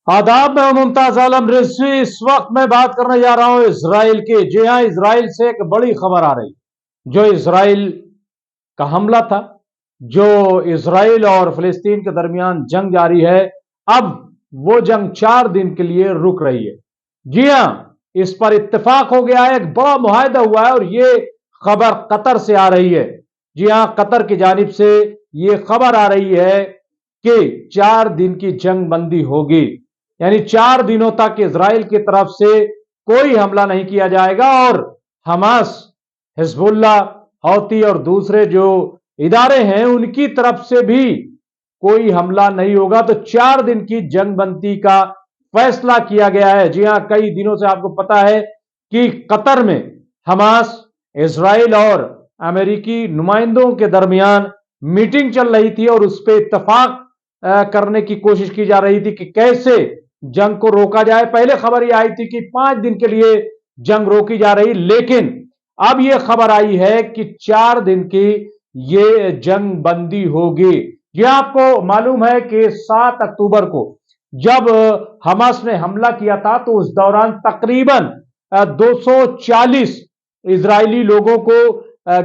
आदाब, मैं मुमताज आलम रिजवी। इस वक्त मैं बात करने जा रहा हूं इसराइल की। जी हां, इसराइल से एक बड़ी खबर आ रही, जो इसराइल का हमला था, जो इसराइल और फिलिस्तीन के दरमियान जंग जारी है, अब वो जंग 4 दिन के लिए रुक रही है। जी हां, इस पर इत्तेफाक हो गया है, एक बड़ा मुआहदा हुआ है और ये खबर कतर से आ रही है। जी हां, कतर की जानिब से ये खबर आ रही है कि 4 दिन की जंग बंदी होगी, यानी 4 दिनों तक इजराइल की तरफ से कोई हमला नहीं किया जाएगा और हमास, हिजबुल्ला, हौती और दूसरे जो इदारे हैं उनकी तरफ से भी कोई हमला नहीं होगा। तो 4 दिन की जंग बंदी का फैसला किया गया है। जी हां, कई दिनों से आपको पता है कि कतर में हमास, इजराइल और अमेरिकी नुमाइंदों के दरमियान मीटिंग चल रही थी और उस पर इत्तेफाक करने की कोशिश की जा रही थी कि कैसे जंग को रोका जाए। पहले खबर यह आई थी कि 5 दिन के लिए जंग रोकी जा रही, लेकिन अब यह खबर आई है कि 4 दिन की ये जंग बंदी होगी। यह आपको मालूम है कि 7 अक्टूबर को जब हमास ने हमला किया था तो उस दौरान तकरीबन 240 इजरायली लोगों को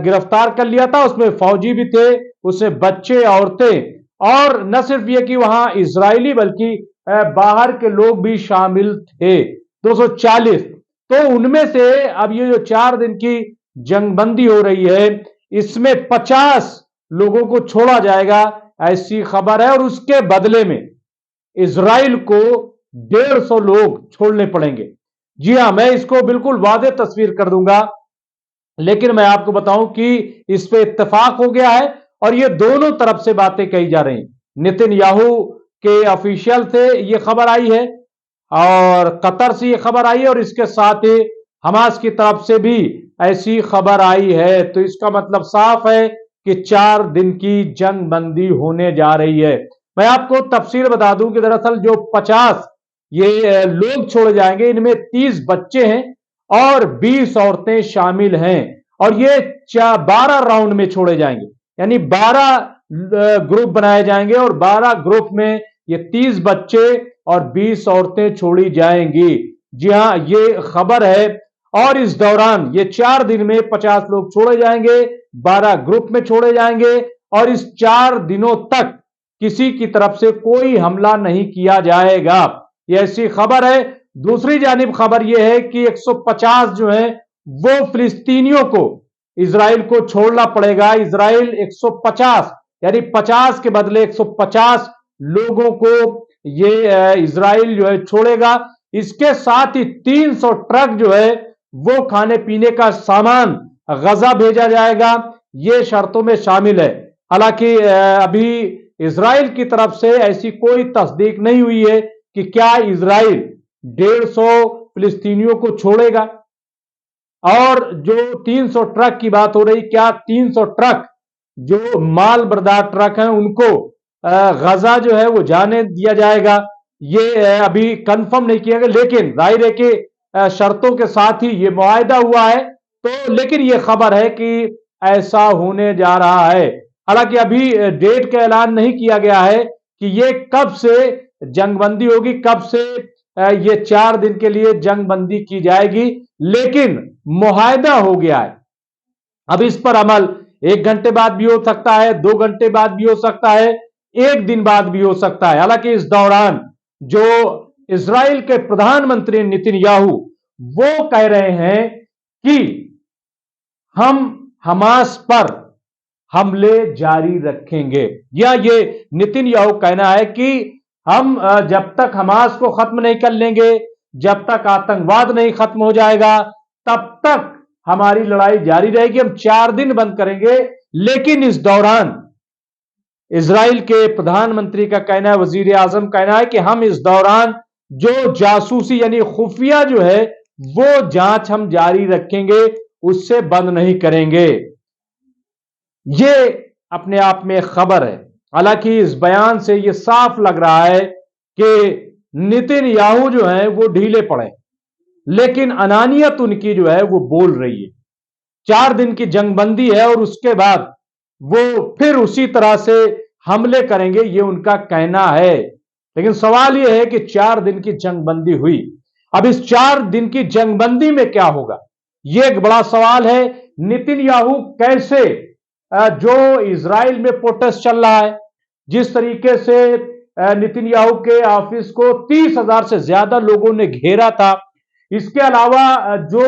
गिरफ्तार कर लिया था। उसमें फौजी भी थे, उसमें बच्चे, औरतें, और न सिर्फ ये कि वहां इजरायली बल्कि बाहर के लोग भी शामिल थे, 240। तो उनमें से अब ये जो 4 दिन की जंगबंदी हो रही है, इसमें 50 लोगों को छोड़ा जाएगा, ऐसी खबर है। और उसके बदले में इजराइल को 150 लोग छोड़ने पड़ेंगे। जी हां, मैं इसको बिल्कुल वादे तस्वीर कर दूंगा, लेकिन मैं आपको बताऊं कि इस पे इत्तेफाक हो गया है और ये दोनों तरफ से बातें कही जा रही। नेतन्याहू के ऑफिशियल से ये खबर आई है और कतर से ये खबर आई है और इसके साथ ही हमास की तरफ से भी ऐसी खबर आई है। तो इसका मतलब साफ है कि 4 दिन की जंग बंदी होने जा रही है। मैं आपको तफसील बता दूं कि दरअसल जो 50 ये लोग छोड़े जाएंगे, इनमें 30 बच्चे हैं और 20 औरतें शामिल हैं और ये 12 राउंड में छोड़े जाएंगे, यानी 12 ग्रुप बनाए जाएंगे और 12 ग्रुप में ये 30 बच्चे और 20 औरतें छोड़ी जाएंगी। जी हां, ये खबर है। और इस दौरान ये 4 दिन में 50 लोग छोड़े जाएंगे, 12 ग्रुप में छोड़े जाएंगे और इस 4 दिनों तक किसी की तरफ से कोई हमला नहीं किया जाएगा, ये ऐसी खबर है। दूसरी जानिब खबर यह है कि 150 जो है वो फिलिस्तीनियों को इजराइल को छोड़ना पड़ेगा। इजराइल 150 यानी 50 के बदले 150 लोगों को ये इजराइल जो है छोड़ेगा। इसके साथ ही 300 ट्रक जो है वो खाने पीने का सामान गजा भेजा जाएगा, ये शर्तों में शामिल है। हालांकि अभी इजराइल की तरफ से ऐसी कोई तस्दीक नहीं हुई है कि क्या इजराइल 150 फिलिस्तीनियों को छोड़ेगा। और जो 300 ट्रक की बात हो रही, क्या 300 ट्रक जो माल बरदार ट्रक हैं उनको गजा जो है वो जाने दिया जाएगा, ये अभी कंफर्म नहीं किया गया, लेकिन जाहिर है कि शर्तों के साथ ही ये मुआहदा हुआ है। तो लेकिन ये खबर है कि ऐसा होने जा रहा है। हालांकि अभी डेट का ऐलान नहीं किया गया है कि ये कब से जंगबंदी होगी, कब से ये 4 दिन के लिए जंगबंदी की जाएगी, लेकिन मुआहदा हो गया है। अब इस पर अमल 1 घंटे बाद भी हो सकता है, 2 घंटे बाद भी हो सकता है, 1 दिन बाद भी हो सकता है। हालांकि इस दौरान जो इजराइल के प्रधानमंत्री नेतन्याहू वो कह रहे हैं कि हम हमास पर हमले जारी रखेंगे, या ये नेतन्याहू कहना है कि हम जब तक हमास को खत्म नहीं कर लेंगे, जब तक आतंकवाद नहीं खत्म हो जाएगा, तब तक हमारी लड़ाई जारी रहेगी। हम 4 दिन बंद करेंगे। लेकिन इस दौरान इजराइल के प्रधानमंत्री का कहना है, वजीर आजम कहना है कि हम इस दौरान जो जासूसी यानी खुफिया जो है वो जांच हम जारी रखेंगे, उससे बंद नहीं करेंगे। ये अपने आप में खबर है। हालांकि इस बयान से यह साफ लग रहा है कि नेतन्याहू जो है वो ढीले पड़े, लेकिन अनानियत उनकी जो है वो बोल रही है। 4 दिन की जंगबंदी है और उसके बाद वो फिर उसी तरह से हमले करेंगे, ये उनका कहना है। लेकिन सवाल यह है कि 4 दिन की जंग बंदी हुई, अब इस 4 दिन की जंग बंदी में क्या होगा, यह एक बड़ा सवाल है। नेतन्याहू कैसे जो इजराइल में प्रोटेस्ट चल रहा है, जिस तरीके से नेतन्याहू के ऑफिस को 30,000 से ज्यादा लोगों ने घेरा था, इसके अलावा जो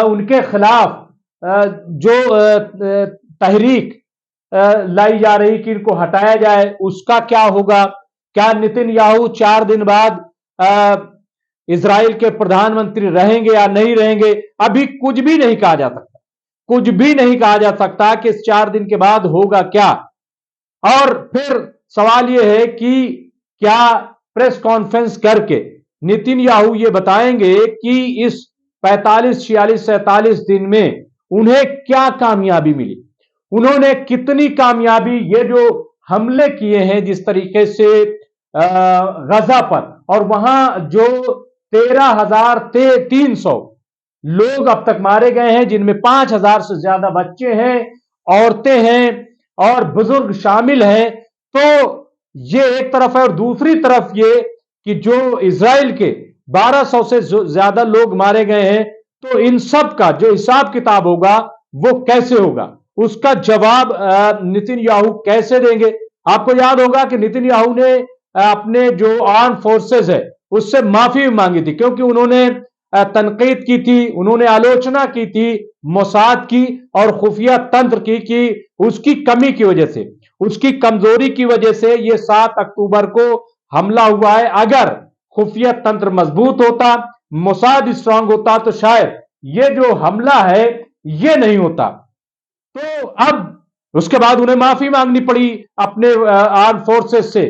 उनके खिलाफ जो तहरीक लाई जा रही कि इनको हटाया जाए, उसका क्या होगा, क्या नेतन्याहू 4 दिन बाद इजराइल के प्रधानमंत्री रहेंगे या नहीं रहेंगे, अभी कुछ भी नहीं कहा जा सकता, कुछ भी नहीं कहा जा सकता कि इस 4 दिन के बाद होगा क्या। और फिर सवाल यह है कि क्या प्रेस कॉन्फ्रेंस करके नेतन्याहू ये बताएंगे कि इस 45, 46, 47 दिन में उन्हें क्या कामयाबी मिली, उन्होंने कितनी कामयाबी, ये जो हमले किए हैं जिस तरीके से गजा पर, और वहां जो 13,300 लोग अब तक मारे गए हैं, जिनमें 5,000 से ज्यादा बच्चे हैं, औरतें हैं और बुजुर्ग शामिल हैं। तो ये एक तरफ है, और दूसरी तरफ ये कि जो इजराइल के 1200 से ज्यादा लोग मारे गए हैं, तो इन सब का जो हिसाब किताब होगा वो कैसे होगा, उसका जवाब नेतन्याहू कैसे देंगे। आपको याद होगा कि नेतन्याहू ने अपने जो आर्म फोर्सेस है उससे माफी मांगी थी, क्योंकि उन्होंने तनकीद की थी, उन्होंने आलोचना की थी मोसाद की और खुफिया तंत्र की कि उसकी कमी की वजह से, उसकी कमजोरी की वजह से ये 7 अक्टूबर को हमला हुआ है। अगर खुफिया तंत्र मजबूत होता, मोसाद स्ट्रांग होता, तो शायद ये जो हमला है ये नहीं होता। तो अब उसके बाद उन्हें माफी मांगनी पड़ी अपने आर्म फोर्सेस से।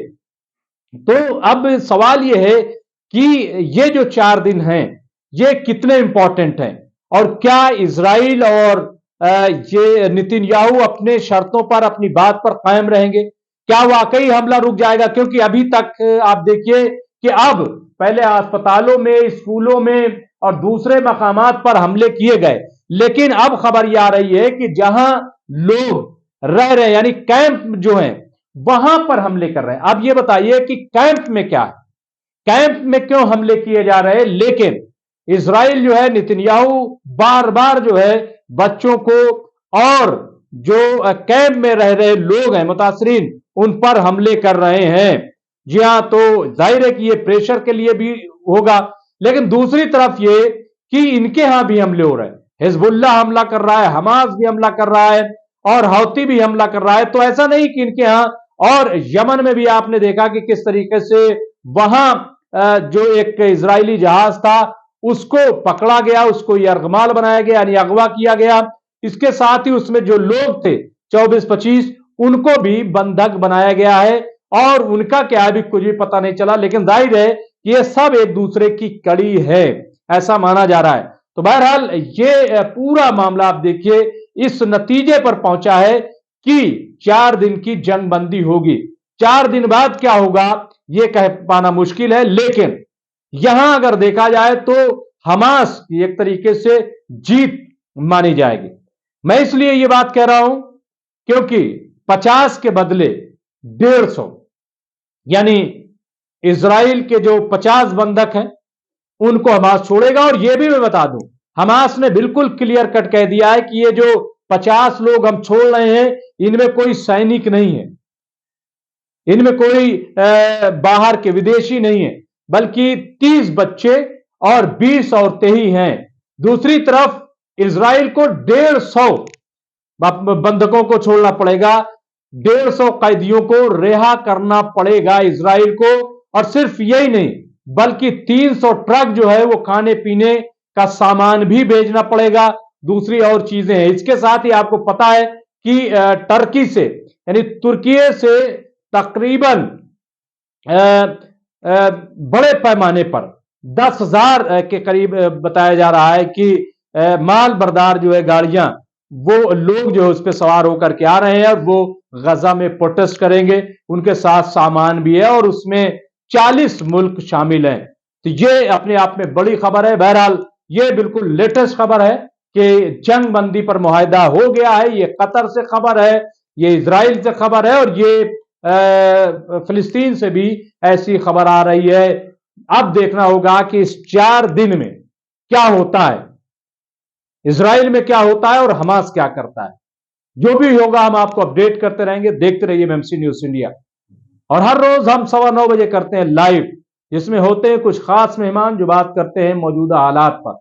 तो अब सवाल यह है कि ये जो 4 दिन हैं ये कितने इंपॉर्टेंट हैं, और क्या इजराइल और ये नेतन्याहू अपने शर्तों पर, अपनी बात पर कायम रहेंगे, क्या वाकई हमला रुक जाएगा। क्योंकि अभी तक आप देखिए कि अब पहले अस्पतालों में, स्कूलों में और दूसरे मकामात पर हमले किए गए, लेकिन अब खबर यह आ रही है कि जहां लोग रह रहे हैं, यानी कैंप जो हैं, वहां पर हमले कर रहे हैं। अब यह बताइए कि कैंप में क्या है, कैंप में क्यों हमले किए जा रहे हैं। लेकिन इजराइल जो है, नेतन्याहू बार बार जो है बच्चों को और जो कैंप में रह रहे लोग हैं मुतासरीन, उन पर हमले कर रहे हैं। जी हां, तो जाहिर है कि ये प्रेशर के लिए भी होगा, लेकिन दूसरी तरफ ये कि इनके यहां भी हमले हो रहे हैं, हिजबुल्लाह हमला कर रहा है, हमास भी हमला कर रहा है और हौती भी हमला कर रहा है। तो ऐसा नहीं कि इनके यहां, और यमन में भी आपने देखा कि किस तरीके से वहां जो एक इजरायली जहाज था उसको पकड़ा गया, उसको यरगमाल बनाया गया, यानी अगवा किया गया। इसके साथ ही उसमें जो लोग थे 24-25, उनको भी बंधक बनाया गया है, और उनका क्या है भी कुछ भी पता नहीं चला। लेकिन जाहिर है कि ये सब एक दूसरे की कड़ी है, ऐसा माना जा रहा है। तो बहरहाल ये पूरा मामला आप देखिए इस नतीजे पर पहुंचा है कि 4 दिन की जंग बंदी होगी। 4 दिन बाद क्या होगा यह कह पाना मुश्किल है, लेकिन यहां अगर देखा जाए तो हमास की एक तरीके से जीत मानी जाएगी। मैं इसलिए यह बात कह रहा हूं क्योंकि 50 के बदले 150, यानी इजराइल के जो 50 बंधक हैं उनको हमास छोड़ेगा। और यह भी मैं बता दूं, हमास ने बिल्कुल क्लियर कट कह दिया है कि ये जो 50 लोग हम छोड़ रहे हैं, इनमें कोई सैनिक नहीं है, इनमें कोई बाहर के विदेशी नहीं है, बल्कि 30 बच्चे और 20 औरतें ही हैं। दूसरी तरफ इजराइल को 150 बंधकों को छोड़ना पड़ेगा, 150 कैदियों को रिहा करना पड़ेगा इजराइल को। और सिर्फ यही नहीं, बल्कि 300 ट्रक जो है वो खाने पीने का सामान भी भेजना पड़ेगा, दूसरी और चीजें हैं। इसके साथ ही आपको पता है कि टर्की से, यानी तुर्की से तकरीबन बड़े पैमाने पर 10,000 के करीब बताया जा रहा है कि माल बरदार जो है गाड़ियां, वो लोग जो है उस पर सवार होकर के आ रहे हैं, और वो गजा में प्रोटेस्ट करेंगे। उनके साथ सामान भी है और उसमें 40 मुल्क शामिल हैं। तो ये अपने आप में बड़ी खबर है। बहरहाल ये बिल्कुल लेटेस्ट खबर है कि जंग बंदी पर मुआहदा हो गया है। ये कतर से खबर है, ये इजराइल से खबर है, और ये फिलिस्तीन से भी ऐसी खबर आ रही है। अब देखना होगा कि इस 4 दिन में क्या होता है, इजराइल में क्या होता है और हमास क्या करता है। जो भी होगा हम आपको अपडेट करते रहेंगे। देखते रहिए एमएमसी न्यूज इंडिया। और हर रोज हम 9:15 बजे करते हैं लाइव, जिसमें होते हैं कुछ खास मेहमान जो बात करते हैं मौजूदा हालात पर,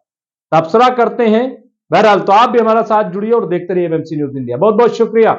तबसरा करते हैं। बहरहाल तो आप भी हमारा साथ जुड़िए और देखते रहिए एमएमसी न्यूज इंडिया। बहुत बहुत शुक्रिया।